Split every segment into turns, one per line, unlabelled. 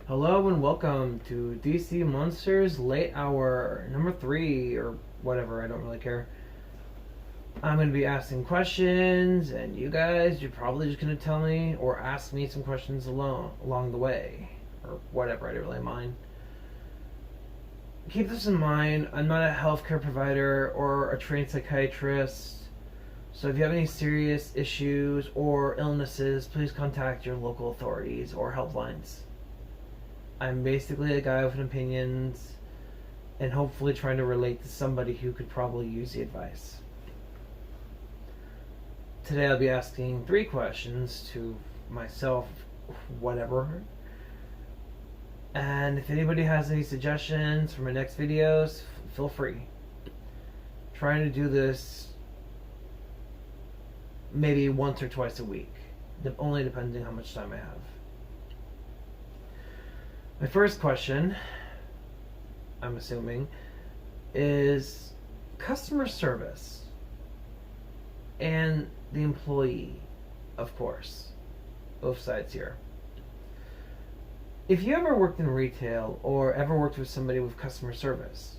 Hello and welcome to DC Monsters Late Hour number 3 or whatever, I don't really care. I'm going to be asking questions and you're probably just going to tell me or ask me some questions along the way or whatever, I don't really mind. Keep this in mind, I'm not a healthcare provider or a trained psychiatrist, so if you have any serious issues or illnesses, please contact your local authorities or helplines. I'm basically a guy with opinions and hopefully trying to relate to somebody who could probably use the advice. Today I'll be asking 3 questions to myself, whatever. And if anybody has any suggestions for my next videos, feel free. Trying to do this maybe once or twice a week, only depending how much time I have. My first question, I'm assuming, is customer service and the employee, of course, both sides here. If you ever worked in retail or ever worked with somebody with customer service,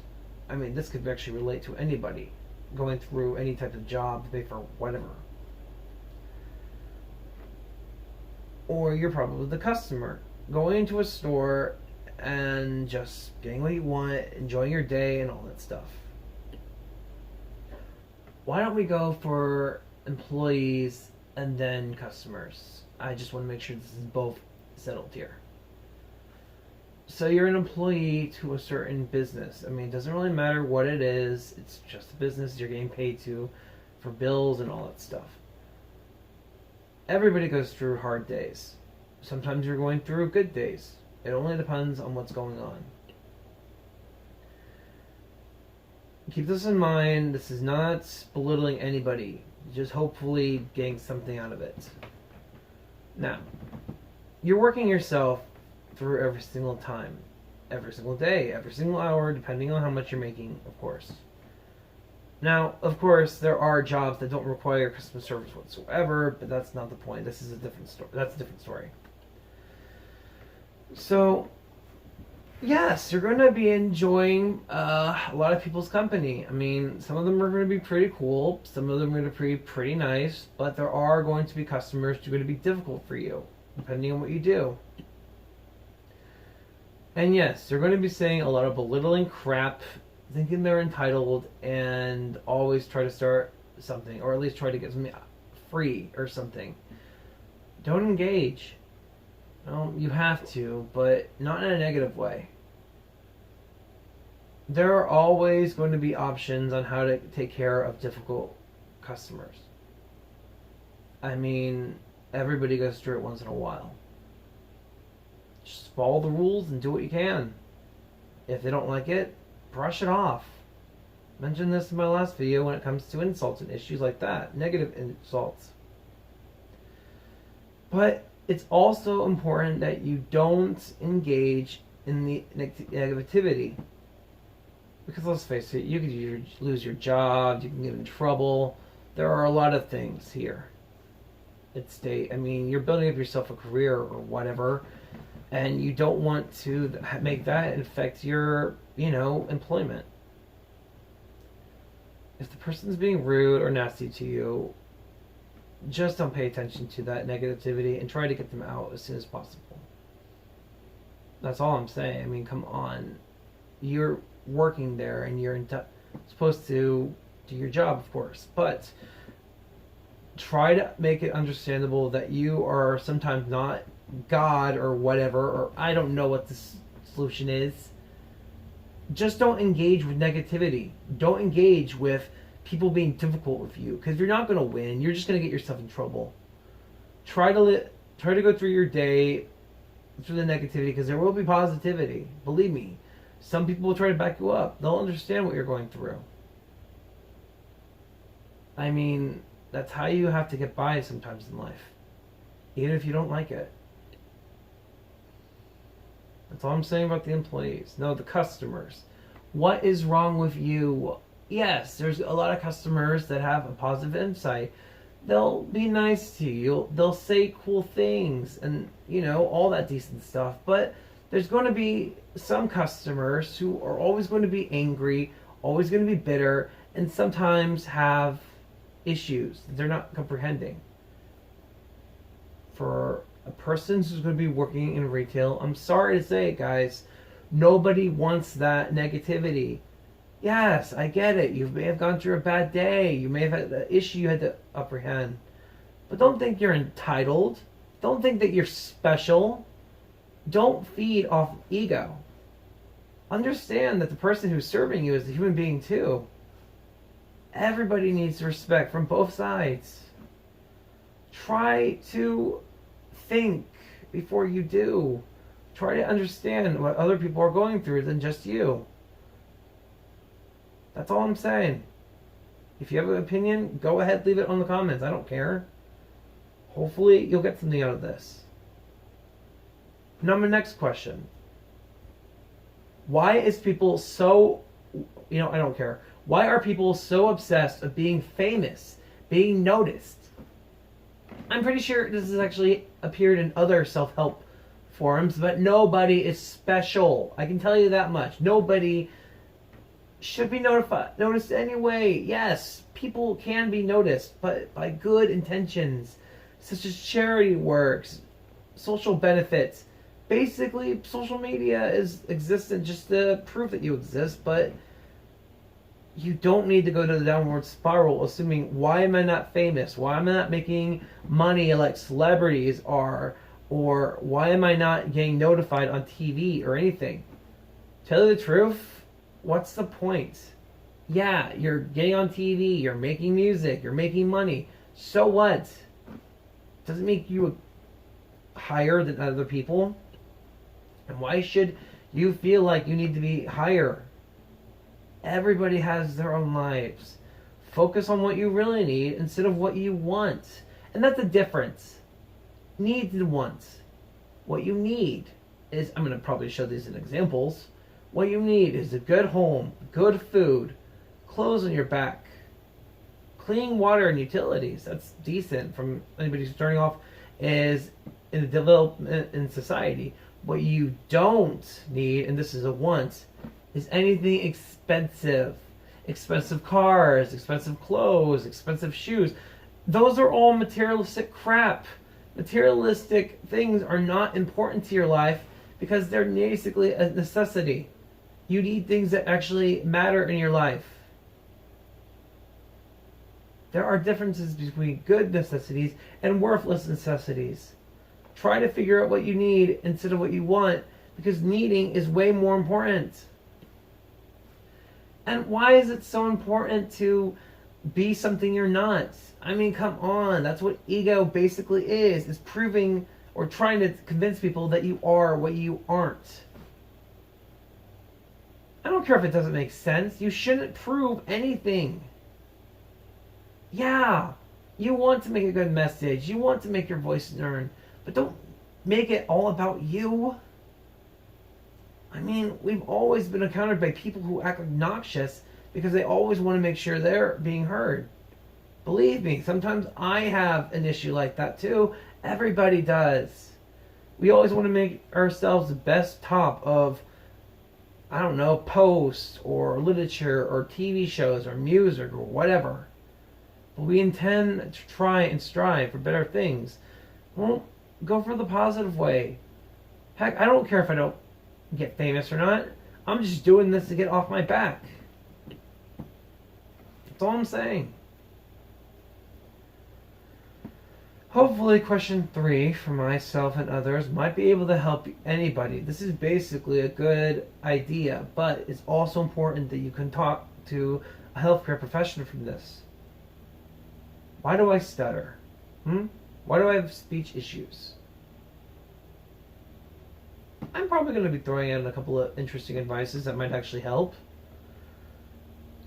I mean, this could actually relate to anybody going through any type of job to pay for whatever. Or you're probably the customer going into a store and just getting what you want, enjoying your day and all that stuff. Why don't we go for employees and then customers? I just want to make sure this is both settled here. So you're an employee to a certain business. I mean, it doesn't really matter what it is. It's just a business you're getting paid to for bills and all that stuff. Everybody goes through hard days. Sometimes you're going through good days. It only depends on what's going on. Keep this in mind. This is not belittling anybody. Just hopefully getting something out of it. Now, you're working yourself through every single time. Every single day. Every single hour, depending on how much you're making, of course. Now, of course, there are jobs that don't require customer service whatsoever, but that's not the point. This is a different story. That's a different story. So, yes, you're going to be enjoying a lot of people's company. I mean, some of them are going to be pretty cool. Some of them are going to be pretty nice. But there are going to be customers who are going to be difficult for you, depending on what you do. And yes, they're going to be saying a lot of belittling crap, thinking they're entitled, and always try to start something, or at least try to get something free or something. Don't engage. Well, you have to, but not in a negative way. There are always going to be options on how to take care of difficult customers. I mean, everybody goes through it once in a while. Just follow the rules and do what you can. If they don't like it, brush it off. Mentioned this in my last video when it comes to insults and issues like that. Negative insults. But it's also important that you don't engage in the negativity. Because let's face it, you could lose your job, you can get in trouble. There are a lot of things here at stake. I mean, you're building up yourself a career or whatever, and you don't want to make that affect your, employment. If the person's being rude or nasty to you, just don't pay attention to that negativity and try to get them out as soon as possible. That's all I'm saying. I mean, come on. You're working there and you're supposed to do your job, of course. But try to make it understandable that you are sometimes not God or whatever, or I don't know what the solution is. Just don't engage with negativity. Don't engage with people being difficult with you, because you're not going to win. You're just going to get yourself in trouble. Try to go through your day through the negativity, because there will be positivity. Believe me, some people will try to back you up. They'll understand what you're going through. I mean, that's how you have to get by sometimes in life, even if you don't like it. That's all I'm saying about the employees. No, the customers. What is wrong with you? Yes, there's a lot of customers that have a positive insight. They'll be nice to you. They'll say cool things and, all that decent stuff. But There's going to be some customers who are always going to be angry, always going to be bitter, and sometimes have issues that they're not comprehending. For a person who's going to be working in retail, I'm sorry to say it, guys, nobody wants that negativity. Yes, I get it. You may have gone through a bad day. You may have had an issue you had to apprehend. But don't think you're entitled. Don't think that you're special. Don't feed off ego. Understand that the person who's serving you is a human being too. Everybody needs respect from both sides. Try to think before you do. Try to understand what other people are going through than just you. That's all I'm saying. If you have an opinion, go ahead, leave it on the comments. I don't care. Hopefully, you'll get something out of this. Now, my next question. Why is people so, I don't care. Why are people so obsessed with being famous, being noticed? I'm pretty sure this has actually appeared in other self-help forums, but nobody is special. I can tell you that much. Nobody should be noticed anyway. Yes, people can be noticed, but by good intentions, such as charity works, social benefits. Basically, social media is existent just to prove that you exist, but you don't need to go to the downward spiral assuming, why am I not famous? Why am I not making money like celebrities are? Or why am I not getting notified on TV or anything? Tell you the truth, what's the point? Yeah, you're getting on TV, you're making music, you're making money. So what? Doesn't make you higher than other people. And why should you feel like you need to be higher? Everybody has their own lives. Focus on what you really need instead of what you want. And that's the difference. Needs and wants. What you need is, I'm going to probably show these in examples. What you need is a good home, good food, clothes on your back, clean water and utilities. That's decent from anybody who's starting off is in the development in society. What you don't need, and this is a want, is anything expensive. Expensive cars, expensive clothes, expensive shoes. Those are all materialistic crap. Materialistic things are not important to your life because they're basically a necessity. You need things that actually matter in your life. There are differences between good necessities and worthless necessities. Try to figure out what you need instead of what you want, because needing is way more important. And why is it so important to be something you're not? I mean, come on. That's what ego basically is proving or trying to convince people that you are what you aren't. I don't care if it doesn't make sense. You shouldn't prove anything. Yeah, you want to make a good message. You want to make your voice known. But don't make it all about you. I mean, we've always been encountered by people who act obnoxious because they always want to make sure they're being heard. Believe me, sometimes I have an issue like that too. Everybody does. We always want to make ourselves the best top of, I don't know, posts or literature or TV shows or music or whatever. But we intend to try and strive for better things. Well, go for the positive way. Heck, I don't care if I don't get famous or not. I'm just doing this to get off my back. That's all I'm saying. Hopefully question 3 for myself and others might be able to help anybody. This is basically a good idea, but it's also important that you can talk to a healthcare professional from this. Why do I stutter? Why do I have speech issues? I'm probably going to be throwing out a couple of interesting advices that might actually help.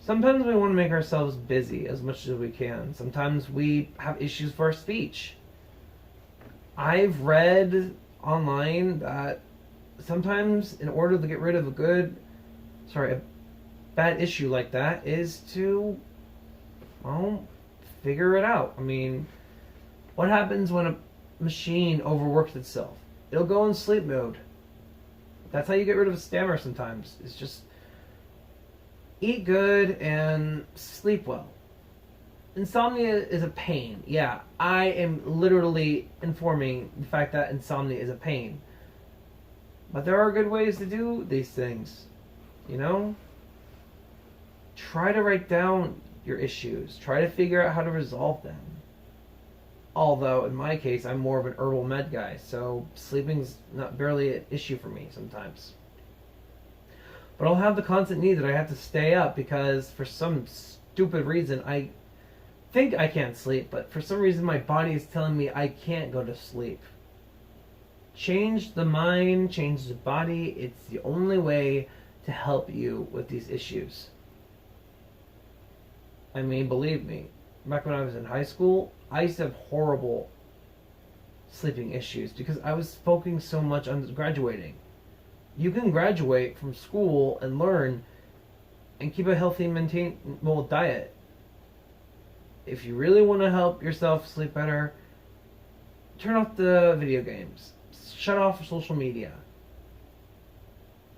Sometimes we want to make ourselves busy as much as we can. Sometimes we have issues for our speech. I've read online that sometimes in order to get rid of a bad issue like that is to, figure it out. I mean, what happens when a machine overworks itself? It'll go in sleep mode. That's how you get rid of a stammer sometimes. It's just eat good and sleep well. Insomnia is a pain. Yeah, I am literally informing the fact that insomnia is a pain. But there are good ways to do these things. You know? Try to write down your issues. Try to figure out how to resolve them. Although, in my case, I'm more of an herbal med guy, so sleeping's not barely an issue for me sometimes. But I'll have the constant need that I have to stay up because for some stupid reason I think I can't sleep, but for some reason my body is telling me I can't go to sleep. Change the mind, change the body. It's the only way to help you with these issues. I mean, believe me, back when I was in high school, I used to have horrible sleeping issues because I was focusing so much on graduating. You can graduate from school and learn and keep a healthy, maintainable diet. If you really want to help yourself sleep better, turn off the video games. Shut off social media.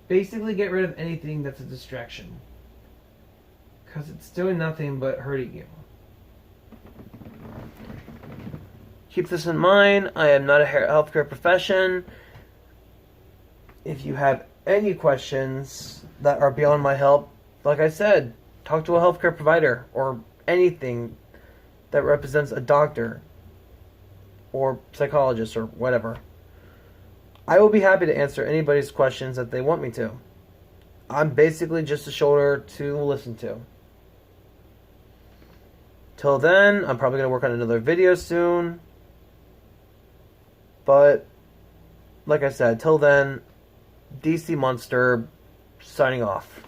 Basically get rid of anything that's a distraction. Because it's doing nothing but hurting you. Keep this in mind. I am not a healthcare profession. If you have any questions that are beyond my help, like I said, talk to a healthcare provider or anything that represents a doctor or psychologist or whatever. I will be happy to answer anybody's questions that they want me to. I'm basically just a shoulder to listen to. Till then, I'm probably going to work on another video soon. But, like I said, till then, DC Monster signing off.